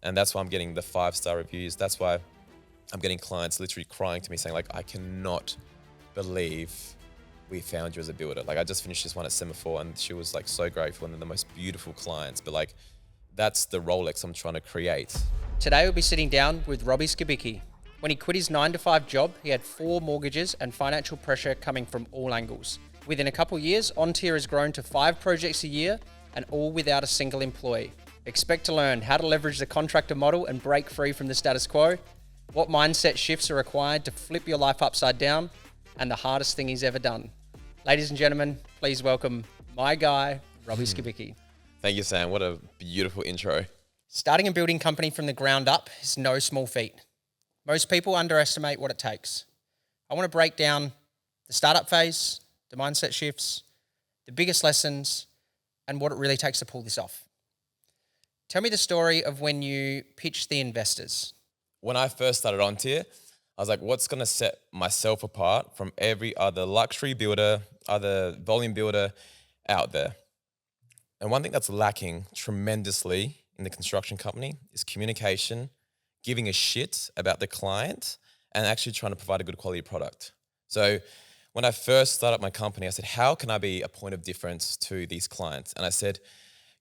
And that's why I'm getting the 5-star reviews. That's why I'm getting clients literally crying to me saying like, I cannot believe we found you as a builder. Like I just finished this one at Semaphore and she was like so grateful and they're the most beautiful clients. But like, that's the Rolex I'm trying to create. Today we'll be sitting down with Robbie Skibicki. When he quit his 9-to-5 job, he had 4 mortgages and financial pressure coming from all angles. Within a couple of years, Ontier has grown to 5 projects a year and all without a single employee. Expect to learn how to leverage the contractor model and break free from the status quo, what mindset shifts are required to flip your life upside down, and the hardest thing he's ever done. Ladies and gentlemen, please welcome my guy, Robbie Skibicki. Thank you, Sam. What a beautiful intro. Starting a building company from the ground up is no small feat. Most people underestimate what it takes. I want to break down the startup phase, the mindset shifts, the biggest lessons, and what it really takes to pull this off. Tell me the story of when you pitched the investors. When I first started Ontier, I was like, what's going to set myself apart from every other luxury builder, other volume builder out there? And one thing that's lacking tremendously in the construction company is communication, giving a shit about the client, and actually trying to provide a good quality product. So when I first started my company, I said, how can I be a point of difference to these clients? And I said,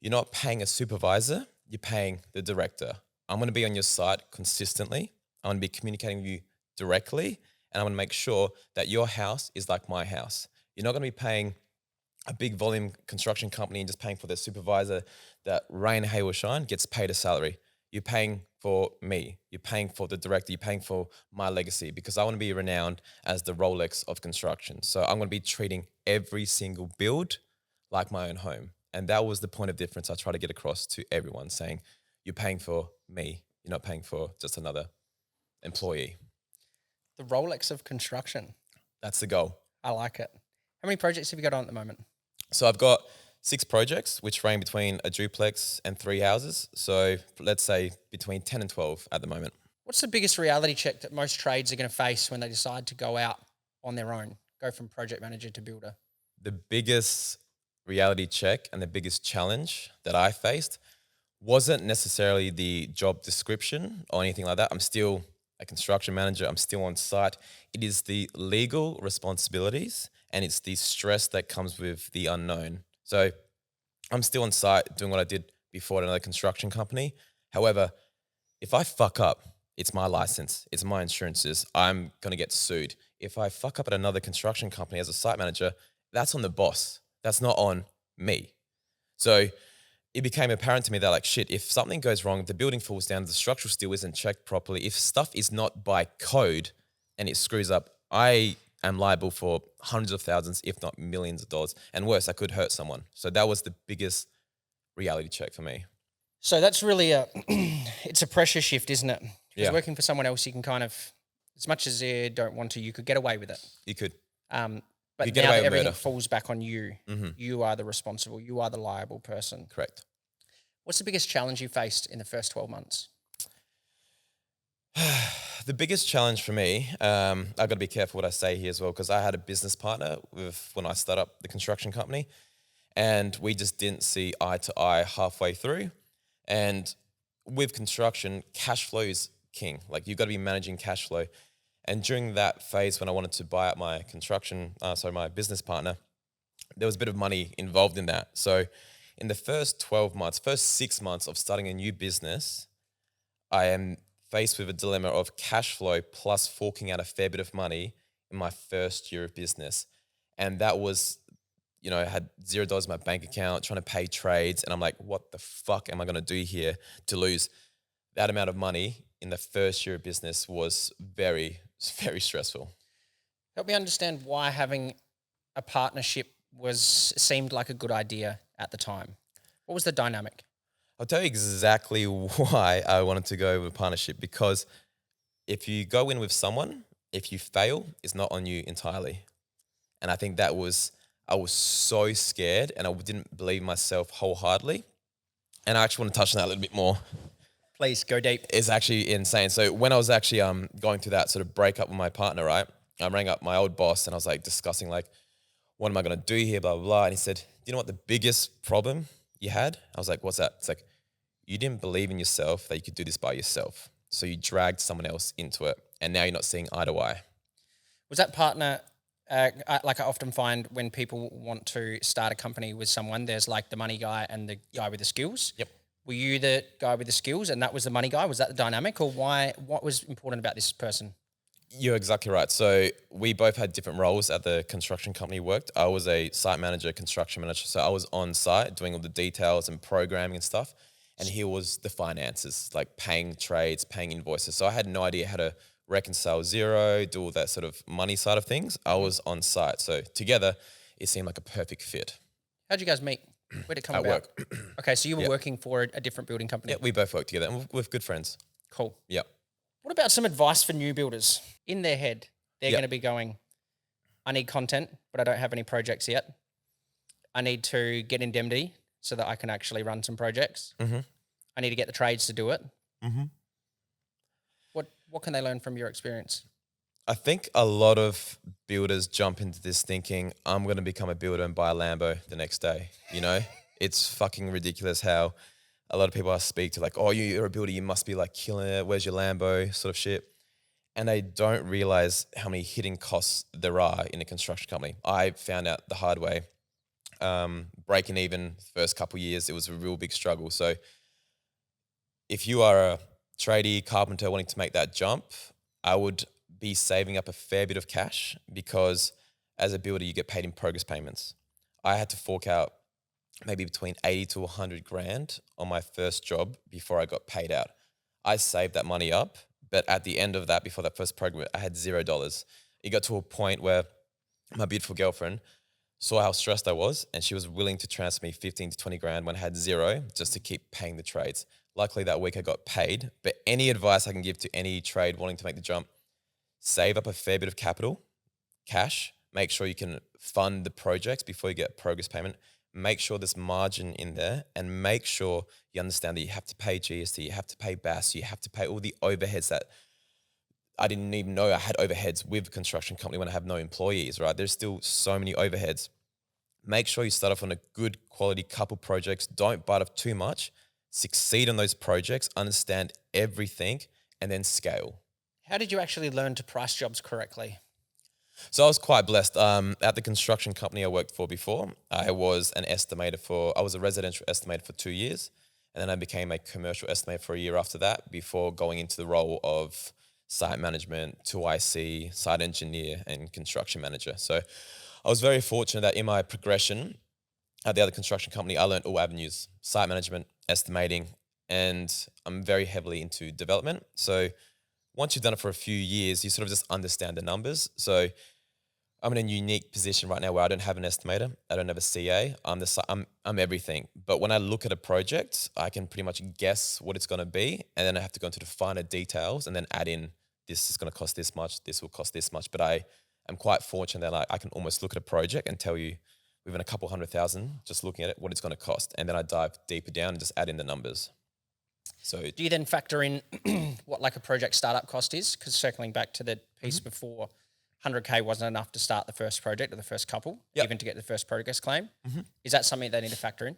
you're not paying a supervisor, you're paying the director. I'm going to be on your site consistently. I'm going to be communicating with you directly, and I'm going to make sure that your house is like my house. You're not going to be paying a big volume construction company and just paying for their supervisor that rain, hail, or shine gets paid a salary. You're paying for me. You're paying for the director. You're paying for my legacy because I want to be renowned as the Rolex of construction. So I'm going to be treating every single build like my own home. And that was the point of difference I try to get across to everyone, saying you're paying for me. You're not paying for just another employee. The Rolex of construction. That's the goal. I like it. How many projects have you got on at the moment? So I've got 6 projects, which range between a duplex and 3 houses. So let's say between 10 and 12 at the moment. What's the biggest reality check that most trades are going to face when they decide to go out on their own, go from project manager to builder? The biggest reality check and the biggest challenge that I faced wasn't necessarily the job description or anything like that. I'm still a construction manager. I'm still on site. It is the legal responsibilities and it's the stress that comes with the unknown. So I'm still on site doing what I did before at another construction company. However, if I fuck up, it's my license, it's my insurances. I'm going to get sued. If I fuck up at another construction company as a site manager, that's on the boss. That's not on me. So it became apparent to me that like, shit, if something goes wrong, the building falls down, the structural steel isn't checked properly, if stuff is not by code and it screws up, I am liable for hundreds of thousands, if not millions of dollars. And worse, I could hurt someone. So that was the biggest reality check for me. So that's really it's a pressure shift, isn't it? Because working for someone else, you can kind of, as much as you don't want to, you could get away with it. You could. But now that everything falls back on you, you are the responsible, you are the liable person. Correct. What's the biggest challenge you faced in the first 12 months? The biggest challenge for me, I've got to be careful what I say here as well, because I had a business partner when I started up the construction company, and we just didn't see eye to eye halfway through. And with construction, cash flow is king. Like you've got to be managing cash flow. And during that phase when I wanted to buy out my my business partner, there was a bit of money involved in that. So in the first 6 months of starting a new business, I am faced with a dilemma of cash flow plus forking out a fair bit of money in my first year of business. And that was, I had $0 in my bank account, trying to pay trades. And I'm like, what the fuck am I going to do here to lose that amount of money in the first year of business? Was very, very stressful. Help me understand why having a partnership seemed like a good idea at the time. What was the dynamic? I'll tell you exactly why I wanted to go with a partnership, because if you go in with someone, if you fail, it's not on you entirely. And I think I was so scared and I didn't believe myself wholeheartedly. And I actually want to touch on that a little bit more. Please, go deep. It's actually insane. So when I was actually going through that sort of breakup with my partner, right, I rang up my old boss and I was like discussing like, what am I going to do here, blah, blah, blah. And he said, do you know what the biggest problem you had? I was like, what's that? It's like, you didn't believe in yourself that you could do this by yourself. So you dragged someone else into it, and now you're not seeing eye to eye. Was that partner, like I often find when people want to start a company with someone, there's like the money guy and the guy with the skills. Yep. Were you the guy with the skills and that was the money guy? Was that the dynamic, or why? What was important about this person? You're exactly right. So we both had different roles at the construction company we worked. I was a site manager, construction manager. So I was on site doing all the details and programming and stuff. And he was the finances, like paying trades, paying invoices. So I had no idea how to reconcile zero, do all that sort of money side of things. I was on site. So together, it seemed like a perfect fit. How'd you guys meet? Where'd it come At about? work. Okay, so you were working for a different building company. Yeah, we both worked together and we're good friends. Cool. Yep. What about some advice for new builders? In their head, they're Yep. going to be going, I need content, but I don't have any projects yet. I need to get indemnity so that I can actually run some projects. Mm-hmm. I need to get the trades to do it. Mm-hmm. What can they learn from your experience? I think a lot of builders jump into this thinking, I'm going to become a builder and buy a Lambo the next day. You know, it's fucking ridiculous how a lot of people I speak to like, oh, you're a builder, you must be like killing it. Where's your Lambo? Sort of shit. And they don't realize how many hidden costs there are in a construction company. I found out the hard way. Breaking even the first couple of years, it was a real big struggle. So if you are a tradie, carpenter wanting to make that jump, I would be saving up a fair bit of cash because as a builder, you get paid in progress payments. I had to fork out maybe between 80 to 100 grand on my first job before I got paid out. I saved that money up, but at the end of that, before that first program, I had $0. It got to a point where my beautiful girlfriend saw how stressed I was and she was willing to transfer me 15 to 20 grand when I had zero just to keep paying the trades. Luckily that week I got paid, but any advice I can give to any trade wanting to make the jump, save up a fair bit of capital, cash, make sure you can fund the projects before you get progress payment, make sure there's margin in there and make sure you understand that you have to pay GST, you have to pay BAS, you have to pay all the overheads that I didn't even know I had overheads with a construction company when I have no employees, right? There's still so many overheads. Make sure you start off on a good quality couple projects. Don't bite off too much. Succeed on those projects, understand everything, and then scale. How did you actually learn to price jobs correctly? So I was quite blessed. At the construction company I worked for before, I was a residential estimator for 2 years, and then I became a commercial estimator for a year after that before going into the role of site management, 2IC, site engineer, and construction manager. So I was very fortunate that in my progression at the other construction company, I learned all avenues, site management, estimating, and I'm very heavily into development. So once you've done it for a few years, you sort of just understand the numbers. So I'm in a unique position right now where I don't have an estimator, I don't have a CA, I'm everything. But when I look at a project, I can pretty much guess what it's going to be, and then I have to go into the finer details and then add in, this is going to cost this much, this will cost this much. But I am quite fortunate that I can almost look at a project and tell you within a couple $100,000, just looking at it, what it's going to cost. And then I dive deeper down and just add in the numbers. So do you then factor in what like a project startup cost is? Because circling back to the piece before, 100K wasn't enough to start the first project or the first couple, even to get the first progress claim. Is that something they need to factor in?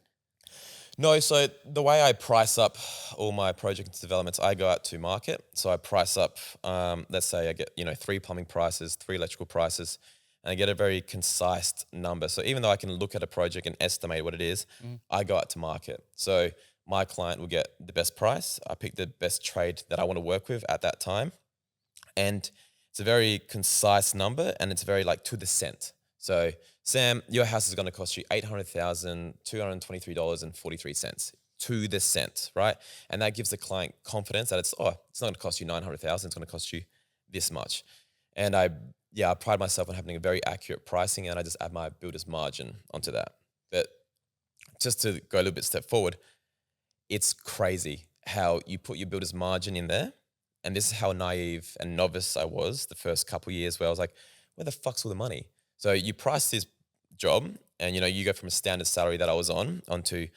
No, so the way I price up all my project developments, I go out to market. So I price up, let's say I get 3 plumbing prices, 3 electrical prices, and I get a very concise number. So even though I can look at a project and estimate what it is, I go out to market. So my client will get the best price. I pick the best trade that I want to work with at that time. And it's a very concise number and it's very like to the cent. So Sam, your house is going to cost you $800,223.43 to the cent, right? And that gives the client confidence that it's not going to cost you $900,000, it's going to cost you this much. And I pride myself on having a very accurate pricing, and I just add my builder's margin onto that. But just to go a little bit step forward, it's crazy how you put your builder's margin in there. And this is how naive and novice I was the first couple of years, where I was like, where the fuck's all the money? So you price this job and, you go from a standard salary that I was on onto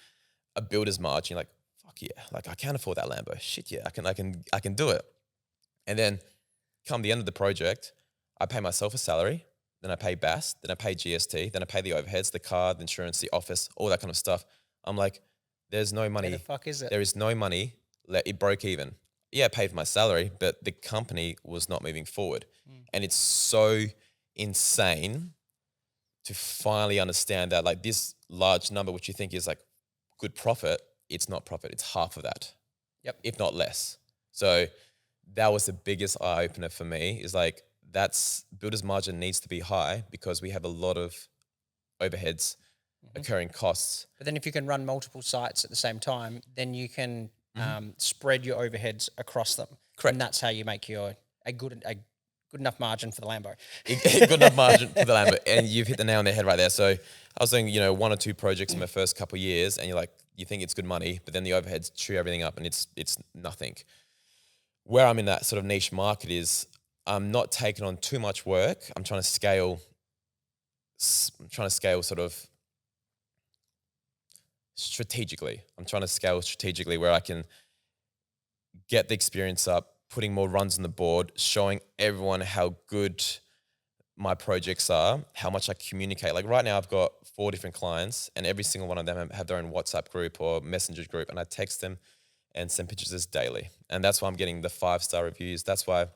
a builder's margin. You're like, fuck yeah, like I can't afford that Lambo. Shit yeah, I can do it. And then come the end of the project, I pay myself a salary, then I pay BAS, then I pay GST, then I pay the overheads, the car, the insurance, the office, all that kind of stuff. I'm like, There's no money. Where the fuck is it? There is no money. It broke even. Yeah, I paid for my salary, but the company was not moving forward. And it's so insane to finally understand that like this large number, which you think is like good profit, it's not profit. It's half of that. Yep. If not less. So that was the biggest eye opener for me, is like that's builder's margin needs to be high because we have a lot of overheads, occurring costs. But then if you can run multiple sites at the same time, then you can spread your overheads across them. Correct. And that's how you make a good enough margin for the Lambo. Good enough margin for the Lambo. And you've hit the nail on the head right there. So I was doing, 1 or 2 projects in my first couple of years, and you think it's good money, but then the overheads chew everything up and it's nothing. Where I'm in that sort of niche market is I'm not taking on too much work. I'm trying to scale sort of strategically. I'm trying to scale strategically where I can get the experience up, putting more runs on the board, showing everyone how good my projects are, how much I communicate. Like right now I've got 4 different clients, and every single one of them have their own WhatsApp group or Messenger group, and I text them and send pictures daily. And that's why I'm getting the 5-star reviews. That's why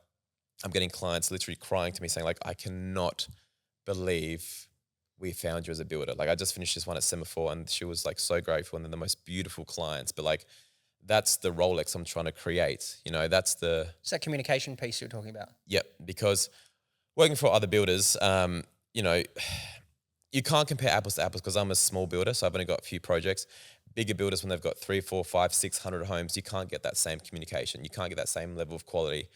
I'm getting clients literally crying to me saying like, I cannot believe we found you as a builder. Like I just finished this one at Semaphore and she was like so grateful, and they're the most beautiful clients. But like that's the Rolex I'm trying to create. It's that communication piece you were talking about. Yep, because working for other builders, you can't compare apples to apples because I'm a small builder, so I've only got a few projects. Bigger builders, when they've got 3, 4, 5, 600 homes, you can't get that same communication. You can't get that same level of quality.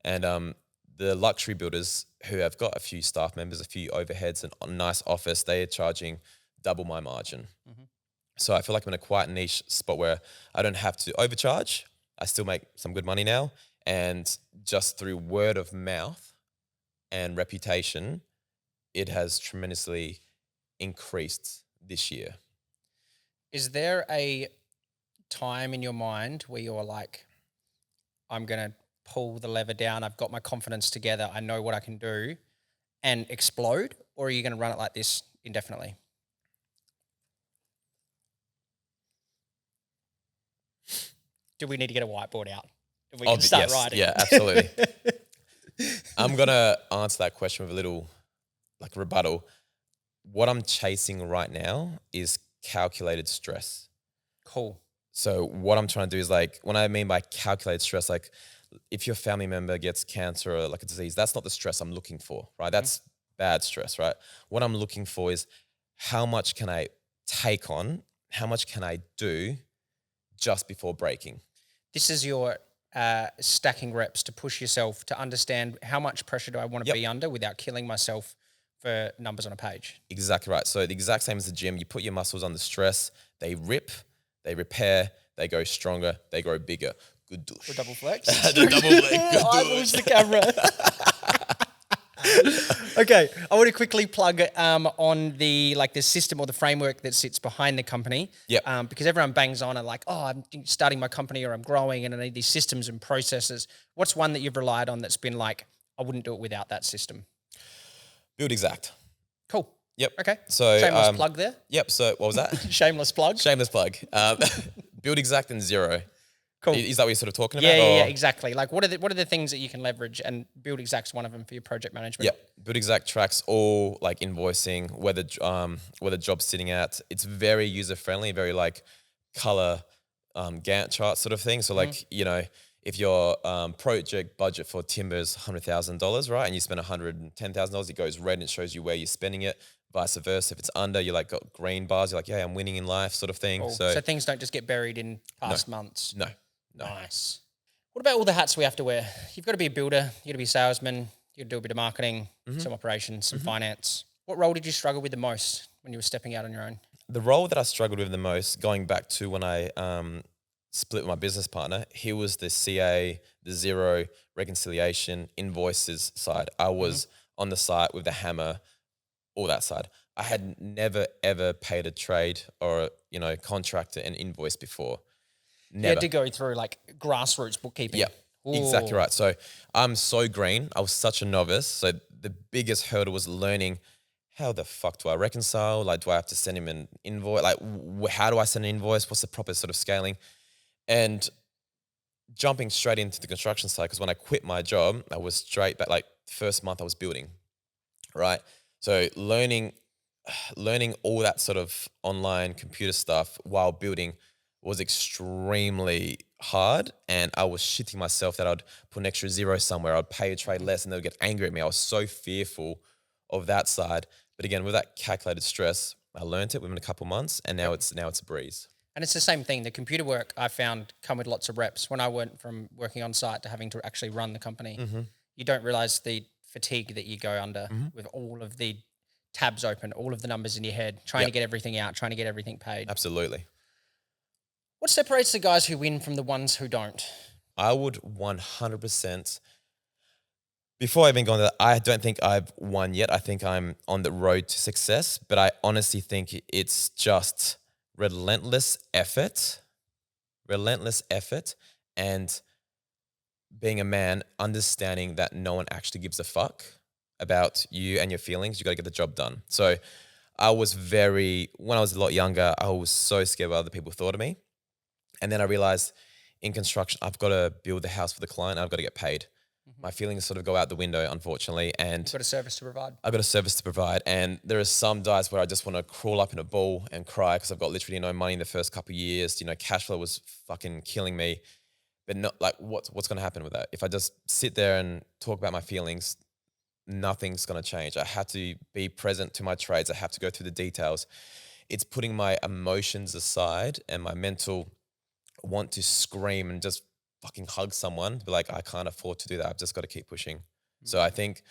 And the luxury builders who have got a few staff members, a few overheads, and a nice office, they are charging double my margin. So I feel like I'm in a quite niche spot where I don't have to overcharge. I still make some good money now. And just through word of mouth and reputation, it has tremendously increased this year. Is there a time in your mind where you're like, I'm going to pull the lever down, I've got my confidence together, I know what I can do, and explode? Or are you going to run it like this indefinitely? Do we need to get a whiteboard out? If we can start writing. Yeah, absolutely. I'm going to answer that question with a little rebuttal. What I'm chasing right now is calculated stress. Cool. So what I'm trying to do is when I mean by calculated stress, if your family member gets cancer or a disease, that's not the stress I'm looking for, right? That's bad stress, right? What I'm looking for is how much can I take on? How much can I do just before breaking? This is your stacking reps to push yourself to understand how much pressure do I want to be under without killing myself for numbers on a page. Exactly right. So the exact same as the gym, you put your muscles under stress, they rip, they repair, they go stronger, they grow bigger. Good douche. The double flex. The double flex. Good I lose the camera. Okay, I want to quickly plug on the system or the framework that sits behind the company. Yep. Because everyone bangs on and I'm starting my company or I'm growing and I need these systems and processes. What's one that you've relied on that's been I wouldn't do it without that system? Build Exact. Cool. Yep. Okay. So shameless plug there. Yep. So what was that? Shameless plug. Shameless plug. Build Exact and Xero. Cool. Is that what you're sort of talking about? Yeah, exactly. What are the things that you can leverage, and Build Exact's one of them for your project management? Yeah, Build Exact tracks all invoicing, where the job's sitting at. It's very user friendly, very color Gantt chart sort of thing. So if your project budget for timber is $100,000, right, and you spend $110,000, it goes red and it shows you where you're spending it. Vice versa, if it's under, you're got green bars. You're yeah, I'm winning in life, sort of thing. Cool. So things don't just get buried in past months. No. Nice. What about all the hats we have to wear? You've got to be a builder, you've got to be a salesman, you've got to do a bit of marketing, some operations, some finance. What role did you struggle with the most when you were stepping out on your own? The role that I struggled with the most, going back to when I split with my business partner, he was the CA, the Xero, reconciliation, invoices side. I was on the site with the hammer, all that side. I had never, ever paid a trade or contractor an invoice before. Never. You had to go through grassroots bookkeeping. Yeah, exactly right. So I'm so green. I was such a novice. So the biggest hurdle was learning how the fuck do I reconcile? Like, do I have to send him an invoice? Like, how do I send an invoice? What's the proper sort of scaling? And jumping straight into the construction side, because when I quit my job, I was straight back. Like, first month I was building, right? So learning all that sort of online computer stuff while building was extremely hard, and I was shitting myself that I'd put an extra zero somewhere, I'd pay a trade less, and they'd get angry at me. I was so fearful of that side. But again, with that calculated stress, I learned it within a couple months, and now it's a breeze. And it's the same thing. The computer work I found come with lots of reps. When I went from working on site to having to actually run the company, you don't realize the fatigue that you go under with all of the tabs open, all of the numbers in your head, trying to get everything out, trying to get everything paid. Absolutely. What separates the guys who win from the ones who don't? I would 100%. Before I even go on that, I don't think I've won yet. I think I'm on the road to success, but I honestly think it's just relentless effort, and being a man, understanding that no one actually gives a fuck about you and your feelings. You got to get the job done. So I was when I was a lot younger, I was so scared what other people thought of me. And then I realized in construction, I've got to build the house for the client. I've got to get paid. My feelings sort of go out the window, unfortunately. And You've got a service to provide. I've got a service to provide. And there are some days where I just want to crawl up in a ball and cry because I've got literally no money in the first couple of years. You know, cash flow was fucking killing me. But not like what's going to happen with that? If I just sit there and talk about my feelings, nothing's going to change. I have to be present to my trades. I have to go through the details. It's putting my emotions aside and my mental want to scream and just fucking hug someone, be like, I can't afford to do that. I've just got to keep pushing. So I think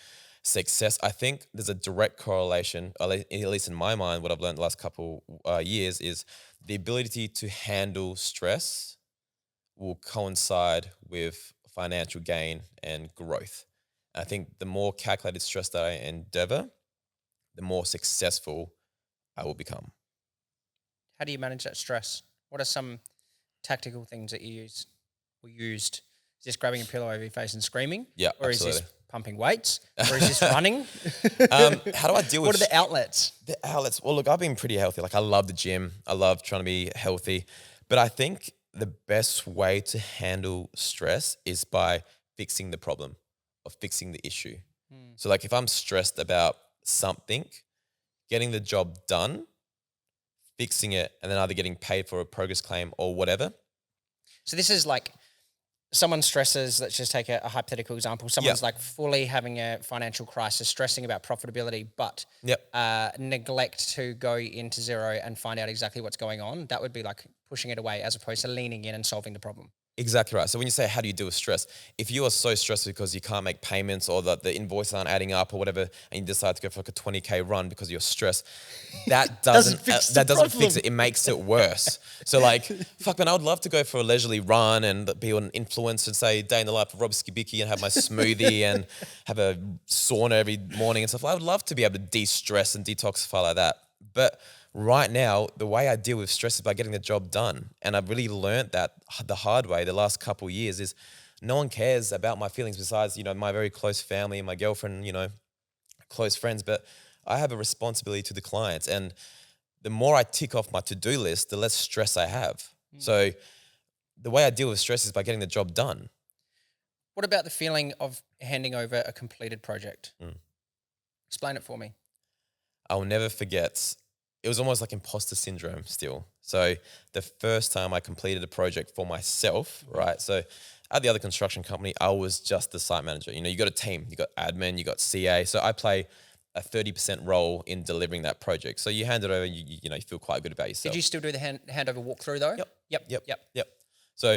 success, I think there's a direct correlation, at least in my mind, what I've learned the last couple years is the ability to handle stress will coincide with financial gain and growth. And I think the more calculated stress that I endeavor, the more successful I will become. How do you manage that stress? What are some tactical things that you use or used? Is this grabbing a pillow over your face and screaming? Yeah, or absolutely. Is this pumping weights? Or is this running? How do I deal with What are the outlets? The outlets? Well, look, I've been pretty healthy. Like I love the gym. I love trying to be healthy. But I think the best way to handle stress is by fixing the problem or fixing the issue. So like if I'm stressed about something, getting the job done, fixing it, and then either getting paid for a progress claim or whatever. So this is like someone stresses, let's just take a hypothetical example. Someone's like fully having a financial crisis, stressing about profitability, but neglect to go into zero and find out exactly what's going on. That would be like pushing it away as opposed to leaning in and solving the problem. Exactly right. So when you say, how do you deal with stress? If you are so stressed because you can't make payments or the invoices aren't adding up or whatever, and you decide to go for like a 20K run because you're stressed, that doesn't fix it. It makes it worse. So like, fuck man, I would love to go for a leisurely run and be an influencer and say day in the life of Robbie Skibicki and have my smoothie and have a sauna every morning and stuff. I would love to be able to de-stress and detoxify like that. But right now, the way I deal with stress is by getting the job done. And I've really learned that the hard way the last couple of years is no one cares about my feelings besides, my very close family and my girlfriend, close friends. But I have a responsibility to the clients. And the more I tick off my to-do list, the less stress I have. So the way I deal with stress is by getting the job done. What about the feeling of handing over a completed project? Explain it for me. I'll never forget. It was almost like imposter syndrome still. So the first time I completed a project for myself, right? So at the other construction company, I was just the site manager. You got a team, you got admin, you got CA. So I play a 30% role in delivering that project. So you hand it over, you feel quite good about yourself. Did you still do the handover walkthrough though? Yep. So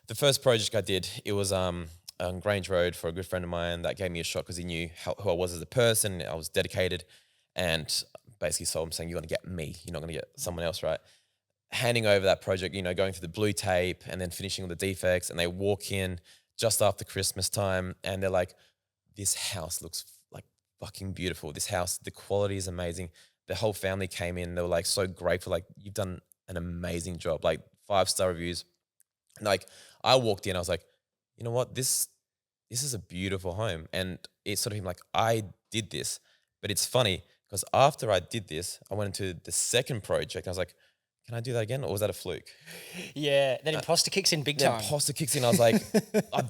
the first project I did, it was on Grange Road for a good friend of mine that gave me a shot because he knew who I was as a person. I was dedicated and basically sold him saying, you're going to get me. You're not going to get someone else, right? Handing over that project, going through the blue tape and then finishing all the defects. And they walk in just after Christmas time and they're like, this house looks like fucking beautiful. This house, the quality is amazing. The whole family came in. They were like so grateful. Like, you've done an amazing job, like 5-star reviews. And like I walked in, I was like, you know what? This is a beautiful home. And it's sort of him like, I did this. But it's funny Because after I did this, I went into the second project. I was like, can I do that again? Or was that a fluke? Yeah, that imposter kicks in big time. Imposter kicks in. I was like, I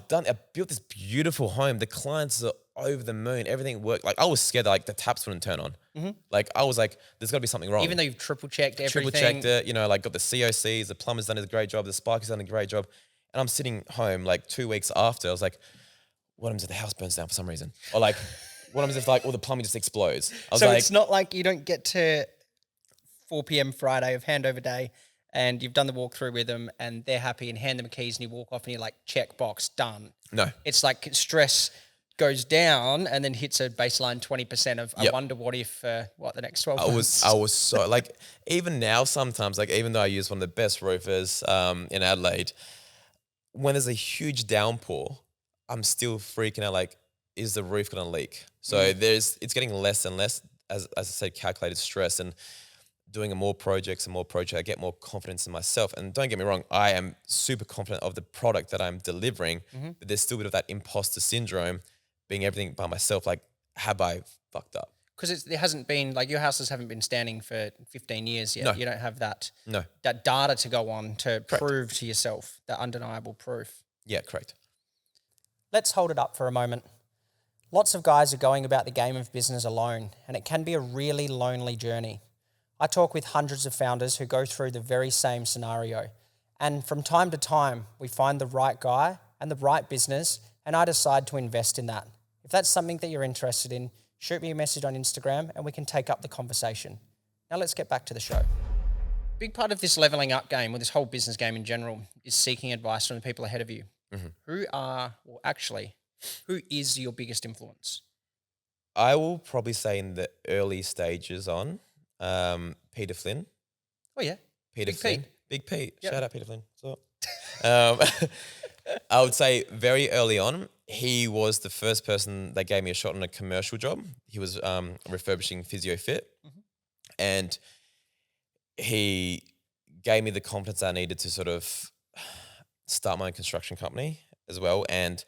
built this beautiful home. The clients are over the moon. Everything worked. Like I was scared that like the taps wouldn't turn on. Like I was like, there's gotta be something wrong. Even though you've triple checked everything. Triple checked it, like got the COCs, the plumber's done a great job, the sparky's done a great job. And I'm sitting home like 2 weeks after, I was like, what happens if the house burns down for some reason? Or like, what happens if like all the plumbing just explodes? I was So like, it's not like you don't get to 4 p.m. Friday of handover day and you've done the walkthrough with them and they're happy and hand them keys and you walk off and you're like, check box, done. No. It's like stress goes down and then hits a baseline 20% of, I wonder what if, the next 12 months. I was so, like, even now sometimes, like, even though I use one of the best roofers in Adelaide, when there's a huge downpour, I'm still freaking out, like, is the roof going to leak? So it's getting less and less, as I said, calculated stress, and doing more projects, I get more confidence in myself. And don't get me wrong, I am super confident of the product that I'm delivering, but there's still a bit of that imposter syndrome, being everything by myself. Like, have I fucked up? Because it hasn't been, like your houses haven't been standing for 15 years yet. No. You don't have that, No. that data to go on to prove to yourself, that undeniable proof. Yeah, correct. Let's hold it up for a moment. Lots of guys are going about the game of business alone, and it can be a really lonely journey. I talk with hundreds of founders who go through the very same scenario. And from time to time, we find the right guy and the right business, and I decide to invest in that. If that's something that you're interested in, shoot me a message on Instagram and we can take up the conversation. Now let's get back to the show. Big part of this leveling up game, or this whole business game in general, is seeking advice from the people ahead of you. Who is your biggest influence? I will probably say in the early stages on, Peter Flynn. Oh yeah. Peter Big Flynn. Pete. Big Pete. Yep. Shout out Peter Flynn. I would say very early on, he was the first person that gave me a shot on a commercial job. He was refurbishing Physio Fit, and he gave me the confidence I needed to sort of start my own construction company as well. And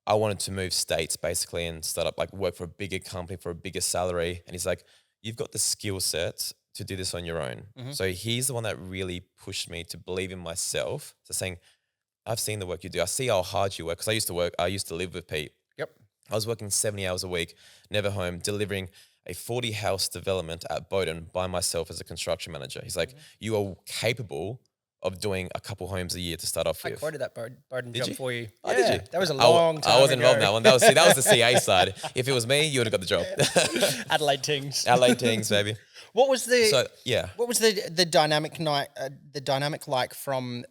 I wanted to move states basically and start up, like work for a bigger company for a bigger salary. And he's like, you've got the skill set to do this on your own. So he's the one that really pushed me to believe in myself. So saying, I've seen the work you do. I see how hard you work. Because I used to live with Pete. Yep. I was working 70 hours a week, never home, delivering a 40 house development at Bowden by myself as a construction manager. He's like, you are capable of doing a couple homes a year to start off I with. quoted that Bowden job for you. Oh, did you? That was a long time I wasn't ago. involved in that one. That was the CA side. If it was me, you would have got the job. Adelaide Tings. Adelaide Tings, baby. What was the So, yeah. What was the dynamic like from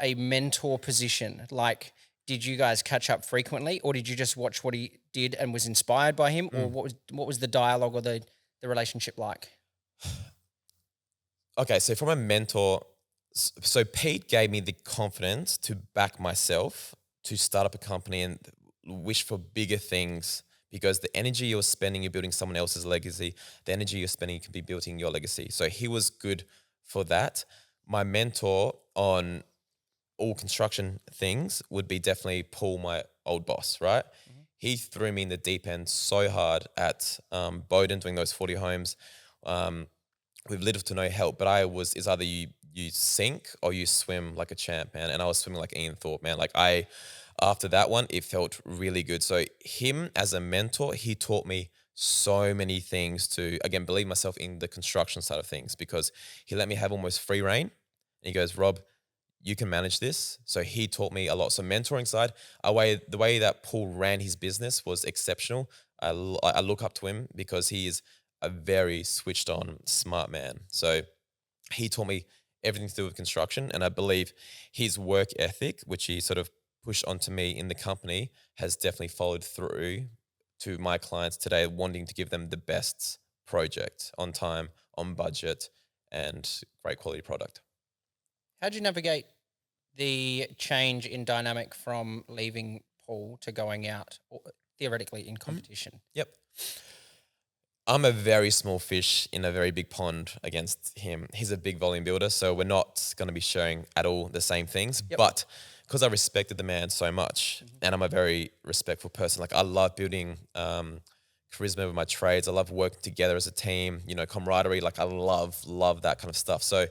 a mentor position? Like, did you guys catch up frequently, or did you just watch what he did and was inspired by him, or what was the dialogue or the relationship like? Okay, so from a mentor, so Pete gave me the confidence to back myself to start up a company and wish for bigger things, because the energy you're spending, you're building someone else's legacy. The energy you're spending, you can be building your legacy. So he was good for that. My mentor on all construction things would be definitely Paul, my old boss, right? He threw me in the deep end so hard at Bowden doing those 40 homes with little to no help. But it's either you sink or you swim like a champ, man. And I was swimming like Ian Thorpe, man. Like after that one, it felt really good. So him as a mentor, he taught me so many things to, again, believe myself in the construction side of things, because he let me have almost free reign. And he goes, Rob, you can manage this. So he taught me a lot. So mentoring side, the way that Paul ran his business was exceptional. I look up to him because he is a very switched on, smart man. So he taught me everything to do with construction. And I believe his work ethic, which he sort of pushed onto me in the company, has definitely followed through to my clients today, wanting to give them the best project on time, on budget, and great quality product. How'd you navigate the change in dynamic from leaving Paul to going out, or theoretically, in competition? Yep. I'm a very small fish in a very big pond against him. He's a big volume builder, so we're not going to be sharing at all the same things. Yep. But because I respected the man so much, and I'm a very respectful person, like I love building charisma with my trades. I love working together as a team, camaraderie. Like I love that kind of stuff. So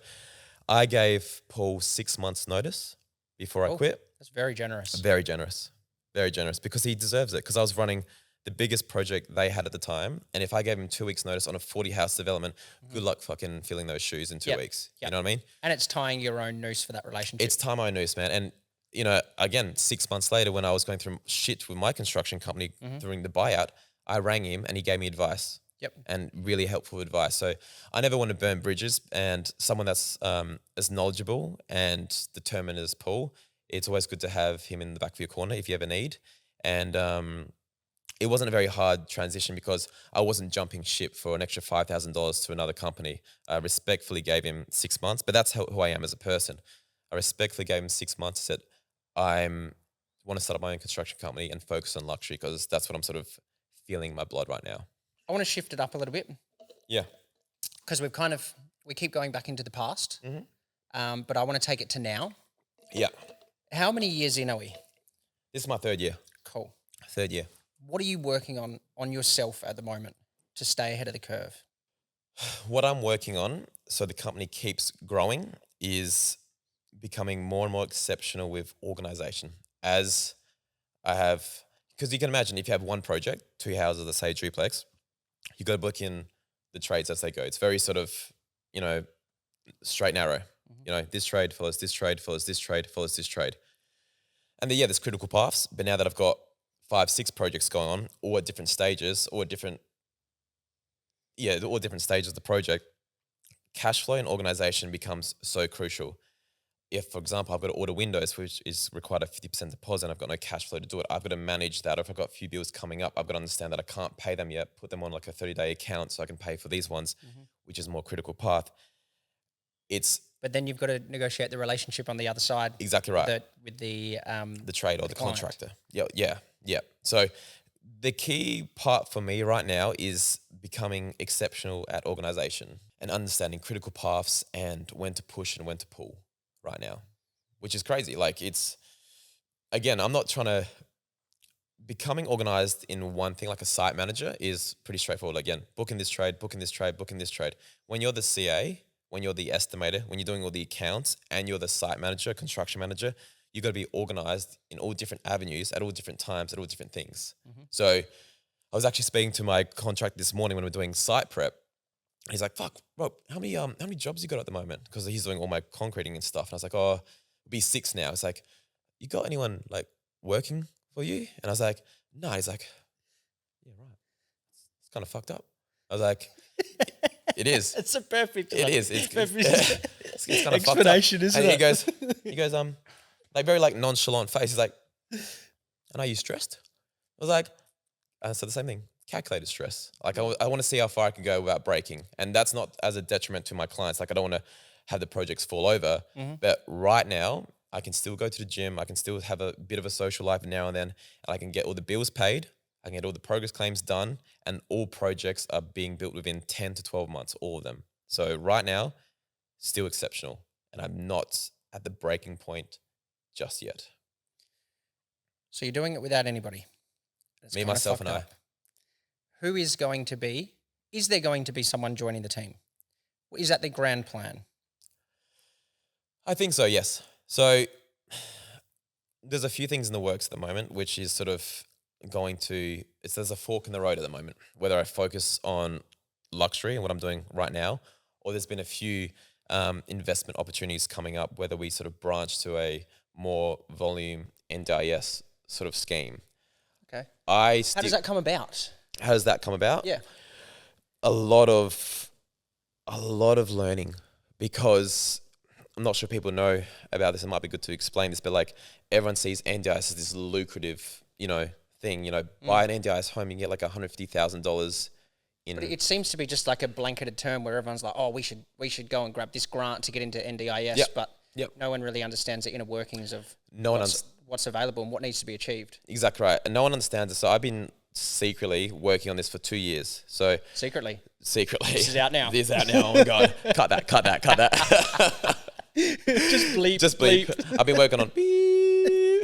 I gave Paul 6 months notice before I quit. That's very generous. Very generous. Very generous because he deserves it, because I was running the biggest project they had at the time. And if I gave him 2 weeks notice on a 40 house development, good luck fucking filling those shoes in 2 weeks. You know what I mean? And it's tying your own noose for that relationship. It's tying my own noose, man. And, again, 6 months later when I was going through shit with my construction company during the buyout, I rang him and he gave me advice. And really helpful advice. So I never want to burn bridges, and someone that's as knowledgeable and determined as Paul, it's always good to have him in the back of your corner if you ever need. And it wasn't a very hard transition because I wasn't jumping ship for an extra $5,000 to another company. I respectfully gave him 6 months, but that's who I am as a person. I respectfully gave him 6 months, said I want to start up my own construction company and focus on luxury because that's what I'm sort of feeling in my blood right now. I want to shift it up a little bit. Yeah. Because we keep going back into the past, but I want to take it to now. Yeah. How many years in are we? This is my 3rd year. Cool. 3rd year. What are you working on yourself at the moment to stay ahead of the curve? What I'm working on, so the company keeps growing, is becoming more and more exceptional with organization. As I have, because you can imagine if you have one project, 2 houses, let's say a duplex, you got to book in the trades as they go. It's very sort of, straight and narrow. This trade follows this trade, follows this trade, follows this trade. And there's critical paths. But now that I've got 5, 6 projects going on, all at different stages, all different stages of the project, cash flow and organization becomes so crucial. If, for example, I've got to order windows, which is required a 50% deposit, and I've got no cash flow to do it, I've got to manage that. Or if I've got a few bills coming up, I've got to understand that I can't pay them yet, put them on like a 30-day account so I can pay for these ones, which is a more critical path. But then you've got to negotiate the relationship on the other side. Exactly right. With the trade or the client. contractor. Yeah. So the key part for me right now is becoming exceptional at organization and understanding critical paths and when to push and when to pull right now, which is crazy. Like I'm not trying to, becoming organized in one thing like a site manager is pretty straightforward. Again, booking this trade, booking this trade, booking this trade. When you're the CA, when you're the estimator, when you're doing all the accounts and you're the site manager, construction manager, you got to be organized in all different avenues at all different times, at all different things. So I was actually speaking to my contractor this morning when we were doing site prep. He's like, "Fuck, Rob, how many jobs you got at the moment?" Because he's doing all my concreting and stuff. And I was like, "Oh, it'll be 6 now." It's like, "You got anyone like working for you?" And I was like, "No." He's like, "Yeah, right. It's kind of fucked up." I was like, "It is. It's a perfect. It is. It's kind of explanation, fucked up." isn't and it? he goes, like very like nonchalant face. He's like, "And are you stressed?" I was like, I said the same thing. Calculated stress. Like I want to see how far I can go without breaking. And that's not as a detriment to my clients. Like I don't want to have the projects fall over. But right now, I can still go to the gym. I can still have a bit of a social life now and then. And I can get all the bills paid. I can get all the progress claims done. And all projects are being built within 10 to 12 months, all of them. So right now, still exceptional. And I'm not at the breaking point just yet. So you're doing it without anybody? Me, myself, and I. Who is there going to be someone joining the team? Is that the grand plan? I think so, yes. So there's a few things in the works at the moment, which is sort of there's a fork in the road at the moment, whether I focus on luxury and what I'm doing right now, or there's been a few investment opportunities coming up, whether we sort of branch to a more volume NDIS sort of scheme. Okay. How does that come about? How does that come about? Yeah. A lot of learning, because I'm not sure people know about this. It might be good to explain this, but like everyone sees NDIS as this lucrative, thing. Buy an NDIS home, you can get like $150,000 in. But it seems to be just like a blanketed term where everyone's like, "Oh, we should go and grab this grant to get into NDIS," but no one really understands the inner workings of what's available and what needs to be achieved. Exactly right, and no one understands it. So I've been secretly working on this for 2 years. So secretly. This is out now. This is out now. Oh my god! Cut that. Just bleep. I've been working on beep.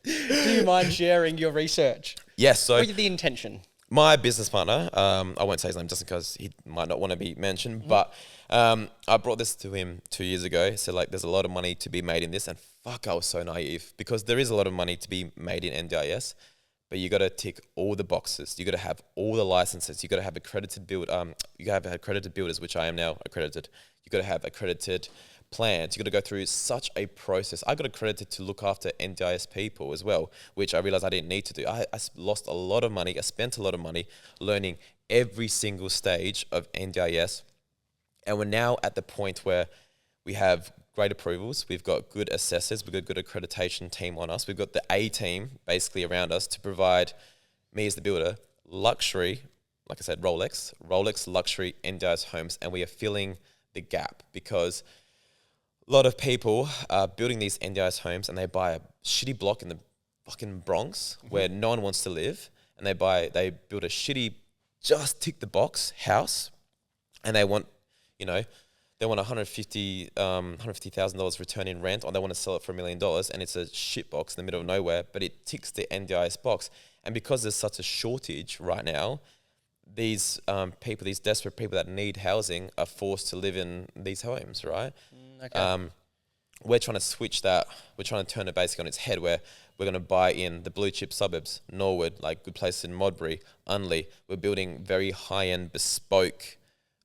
Do you mind sharing your research? Yes. So what is the intention? my business partner, I won't say his name just because he might not want to be mentioned, but I brought this to him 2 years ago. So like, there's a lot of money to be made in this, and fuck, I was so naive, because there is a lot of money to be made in NDIS, but you got to tick all the boxes. You got to have all the licenses. You got to have accredited you got to have accredited builders, which I am now accredited. You got to have accredited plans. You got to go through such a process. I got accredited to look after NDIS people as well, which I realized I didn't need to do. I lost a lot of money. I spent a lot of money learning every single stage of NDIS. And we're now at the point where we have great approvals. We've got good assessors. We've got a good accreditation team on us. We've got the A team basically around us to provide me as the builder luxury, like I said, Rolex luxury NDIS homes. And we are filling the gap, because a lot of people are building these NDIS homes and they buy a shitty block in the fucking Bronx where no one wants to live, and they build a shitty, just tick the box house, and they want, they want $150,000 return in rent, or they want to sell it for $1 million, and it's a shit box in the middle of nowhere, but it ticks the NDIS box. And because there's such a shortage right now, these people, these desperate people that need housing, are forced to live in these homes, right? Okay. We're trying to switch that. We're trying to turn it basically on its head, where we're going to buy in the blue chip suburbs, Norwood, like good places in Modbury, Unley. We're building very high-end, bespoke,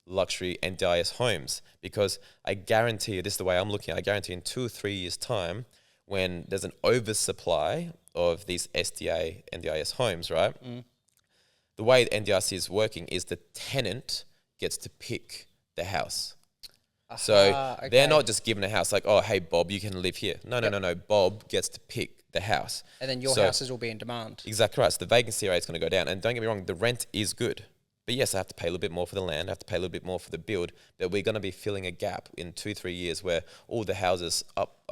luxury NDIS homes, because I guarantee you, this is the way I'm looking at it, I guarantee in 2 or 3 years' time, when there's an oversupply of these SDA NDIS homes, right? The way the NDIS is working is the tenant gets to pick the house. So they're not just given a house like, oh, hey, Bob, you can live here. No. Bob gets to pick the house. And then your houses will be in demand. Exactly right. So the vacancy rate is going to go down. And don't get me wrong, the rent is good. But yes, I have to pay a little bit more for the land. I have to pay a little bit more for the build. But we're going to be filling a gap in 2-3 years where all the houses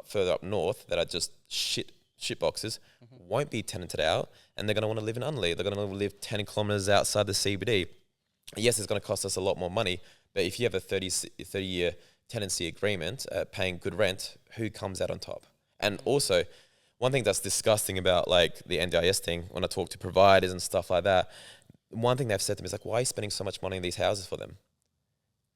further up north that are just shit boxes won't be tenanted out, and they're going to want to live in Unley. They're going to live 10 kilometers outside the CBD. Yes, it's going to cost us a lot more money, but if you have a 30-year tenancy agreement, paying good rent, who comes out on top? And also, one thing that's disgusting about like the NDIS thing, when I talk to providers and stuff like that, one thing they've said to me is like, why are you spending so much money on these houses for them?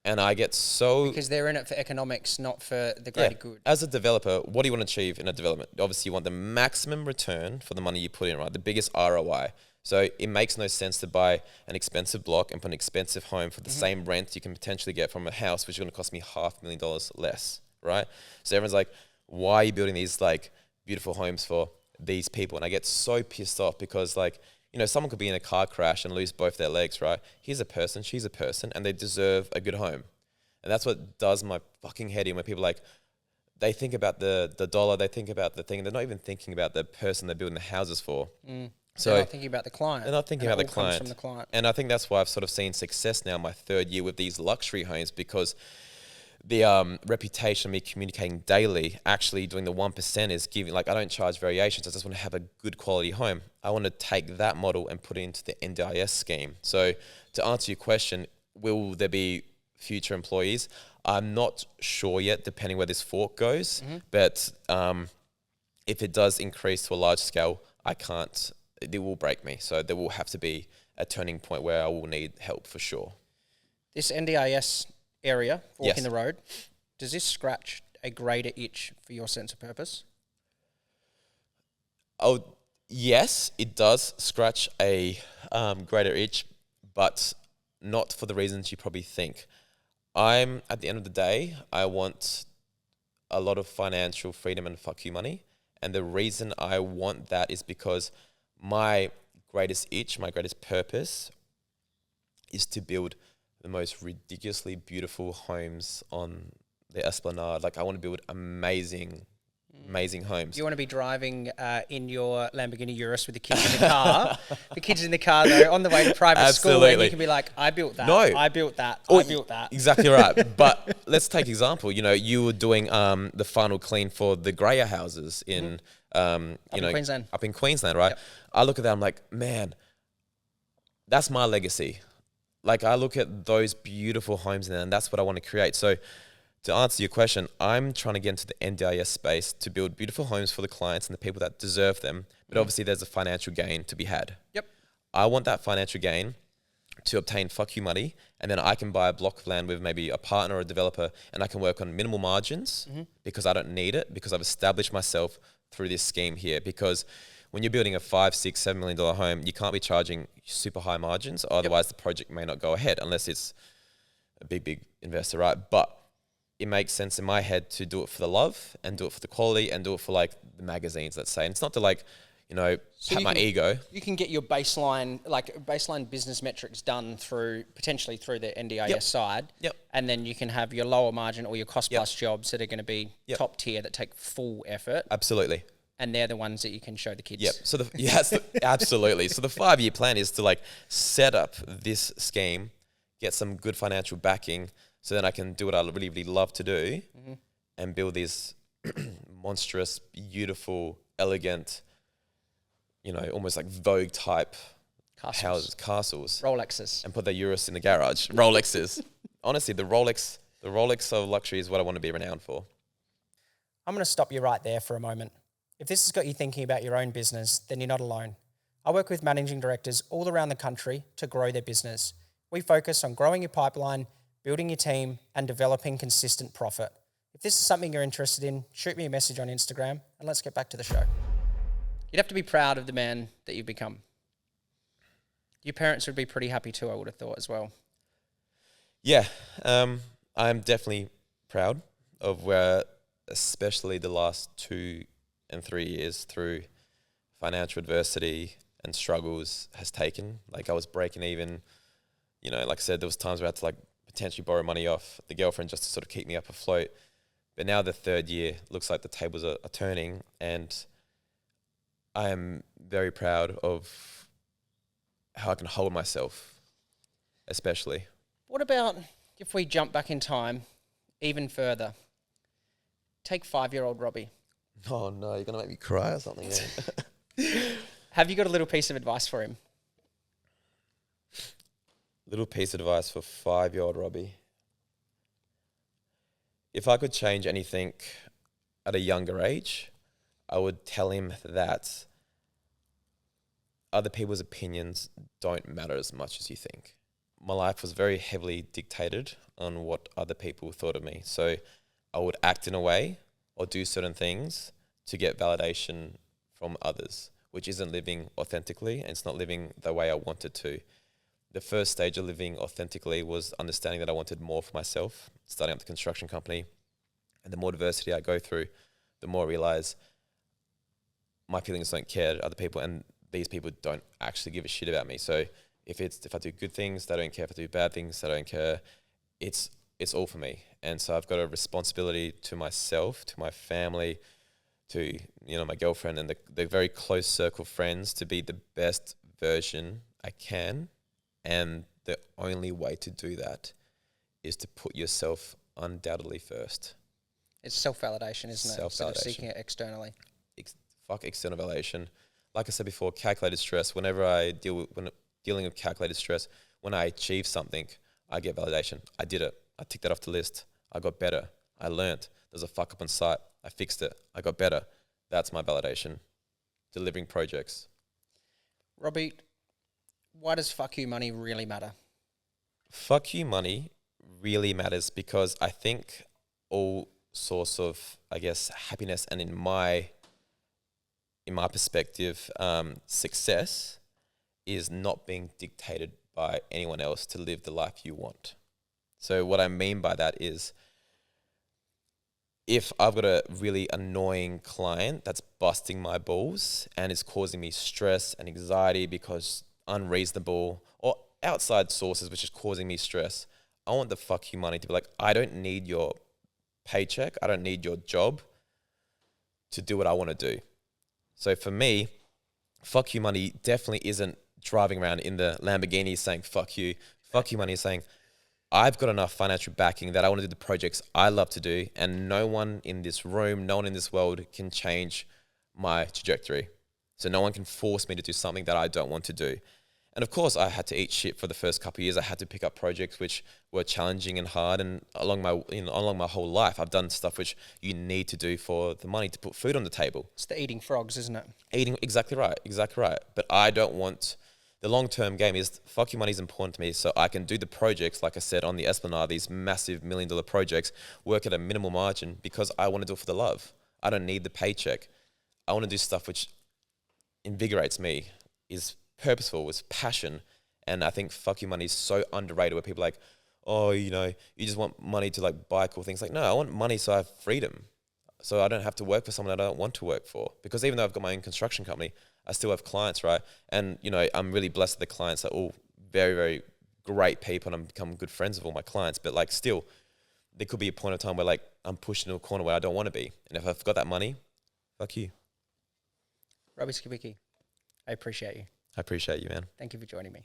And I get so... Because they're in it for economics, not for the greater good. As a developer, what do you want to achieve in a development? Obviously, you want the maximum return for the money you put in, right? The biggest ROI. So it makes no sense to buy an expensive block and put an expensive home for the same rent you can potentially get from a house, which is going to cost me $500,000 less, right? So everyone's like, why are you building these like beautiful homes for these people? And I get so pissed off because like, someone could be in a car crash and lose both their legs, right? He's a person, she's a person, and they deserve a good home. And that's what does my fucking head in, when people like, they think about the dollar, they think about the thing, and they're not even thinking about the person they're building the houses for. So they're not thinking about the client. They're not thinking about the client. From the client. And I think that's why I've sort of seen success now in my 3rd year with these luxury homes, because the reputation of me communicating daily, actually doing the 1% is giving, like I don't charge variations. I just want to have a good quality home. I want to take that model and put it into the NDIS scheme. So to answer your question, will there be future employees? I'm not sure yet, depending where this fork goes. But if it does increase to a large scale, it will break me. So there will have to be a turning point where I will need help for sure. This NDIS area, walking the road, does this scratch a greater itch for your sense of purpose? Oh, yes, it does scratch a greater itch, but not for the reasons you probably think. At the end of the day, I want a lot of financial freedom and fuck you money. And the reason I want that is because my greatest itch, my greatest purpose is to build the most ridiculously beautiful homes on the Esplanade. Like I want to build amazing homes. You want to be driving in your Lamborghini Urus with the kids in the car. The kids in the car though, on the way to private school, and you can be like, I built that. I built that. I built that. Exactly right. But let's take example. You were doing the final clean for the Greyer houses in Queensland. Up in Queensland, right? Yep. I look at that, I'm like, man, that's my legacy. Like I look at those beautiful homes in there, and that's what I want to create. So to answer your question, I'm trying to get into the NDIS space to build beautiful homes for the clients and the people that deserve them. But obviously there's a financial gain to be had. Yep. I want that financial gain to obtain fuck you money, and then I can buy a block of land with maybe a partner or a developer, and I can work on minimal margins because I don't need it, because I've established myself through this scheme here. Because when you're building a $5, $6, $7 million home, you can't be charging super high margins, otherwise the project may not go ahead unless it's a big investor, right? But it makes sense in my head to do it for the love and do it for the quality and do it for like the magazines, let's say. And it's not to like, pat my ego. You can get your baseline business metrics done potentially through the NDIS side. Yep. And then you can have your lower margin or your cost plus jobs that are going to be top tier, that take full effort. Absolutely. And they're the ones that you can show the kids. Yep. So absolutely. So the 5-year plan is to like set up this scheme, get some good financial backing, so then I can do what I really, really love to do and build these monstrous, beautiful, elegant, almost like Vogue type castles. Rolexes. And put the Urus in the garage. Rolexes. Honestly, the Rolex of luxury is what I want to be renowned for. I'm going to stop you right there for a moment. If this has got you thinking about your own business, then you're not alone. I work with managing directors all around the country to grow their business. We focus on growing your pipeline, building your team, and developing consistent profit. If this is something you're interested in, shoot me a message on Instagram and let's get back to the show. You'd have to be proud of the man that you've become. Your parents would be pretty happy too, I would have thought as well. Yeah, I'm definitely proud of where, especially the last 2 and 3 years through financial adversity and struggles has taken. Like I was breaking even, like I said, there was times where I had to like potentially borrow money off the girlfriend just to sort of keep me up afloat. But now the 3rd year looks like the tables are turning, and I am very proud of how I can hold myself, especially. What about if we jump back in time even further? Take 5-year-old Robbie. Oh no, you're going to make me cry or something. Have you got a little piece of advice for him? Little piece of advice for 5-year-old Robbie. If I could change anything at a younger age, I would tell him that other people's opinions don't matter as much as you think. My life was very heavily dictated on what other people thought of me. So I would act in a way or do certain things to get validation from others, which isn't living authentically, and it's not living the way I wanted to. The first stage of living authentically was understanding that I wanted more for myself, starting up the construction company. And the more diversity I go through, the more I realize my feelings don't care to other people, and these people don't actually give a shit about me. So if I do good things, they don't care. If I do bad things, they don't care. It's all for me. And so I've got a responsibility to myself, to my family, to my girlfriend, and the very close circle of friends to be the best version I can. And the only way to do that is to put yourself undoubtedly first. It's self-validation, isn't it? Self-validation. Instead of seeking it externally. Fuck external validation. Like I said before, calculated stress. Whenever I dealing with calculated stress, when I achieve something, I get validation. I did it. I ticked that off the list. I got better. I learned. There's a fuck up on site. I fixed it. I got better. That's my validation. Delivering projects. Robbie, why does fuck you money really matter? Fuck you money really matters because I think all source of, happiness, and in my perspective, success is not being dictated by anyone else to live the life you want. So what I mean by that is, if I've got a really annoying client that's busting my balls and is causing me stress and anxiety because unreasonable or outside sources which is causing me stress, I want the fuck you money to be like, I don't need your paycheck. I don't need your job to do what I want to do. So for me, fuck you money definitely isn't driving around in the Lamborghini saying fuck you. Fuck you money is saying, I've got enough financial backing that I want to do the projects I love to do, and no one in this room, no one in this world can change my trajectory. So no one can force me to do something that I don't want to do. And of course, I had to eat shit for the first couple of years. I had to pick up projects which were challenging and hard. And along my whole life, I've done stuff which you need to do for the money to put food on the table. It's the eating frogs, isn't it? Exactly right. But I don't want the long-term game is fuck your money is important to me, so I can do the projects, like I said, on the Esplanade, these massive $1 million projects, work at a minimal margin because I want to do it for the love. I don't need the paycheck. I want to do stuff which invigorates me, is purposeful, is passion. And I think fuck your money is so underrated, where people are like, oh, you know, you just want money to like buy cool things. Like, no, I want money so I have freedom. So I don't have to work for someone that I don't want to work for. Because even though I've got my own construction company, I still have clients, right? And, you know, I'm really blessed that the clients are all very, very great people, and I've become good friends with all my clients. But like still, there could be a point of time where like I'm pushed into a corner where I don't want to be. And if I've got that money, fuck you. Robbie Skibicki, I appreciate you. I appreciate you, man. Thank you for joining me.